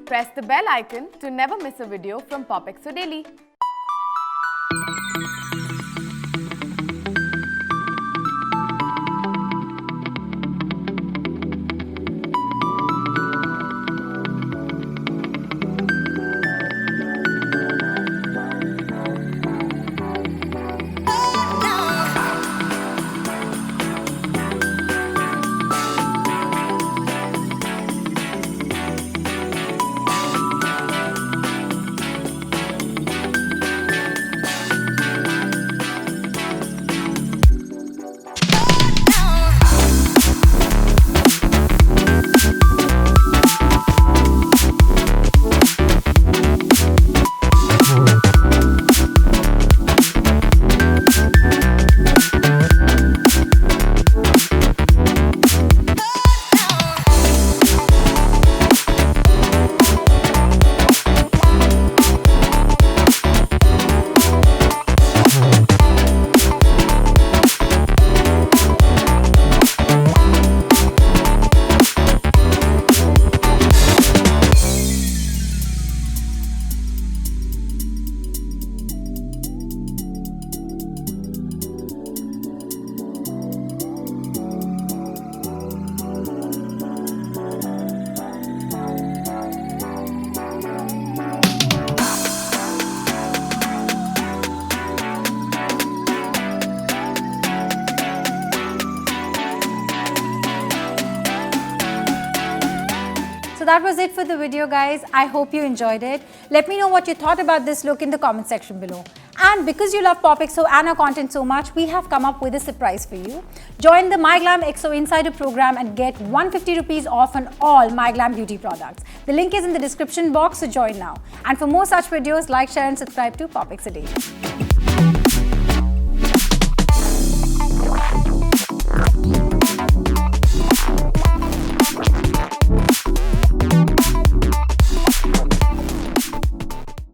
Press the bell icon to never miss a video from POPxo Daily. So that was it for the video, guys. I hope you enjoyed it. Let me know what you thought about this look in the comment section below. And because you love POPxo and our content so much, we have come up with a surprise for you. Join the MyGlamxo Insider program and get 150 rupees off on all MyGlam beauty products. The link is in the description box, so join now. And for more such videos, like, share and subscribe to POPxo Daily.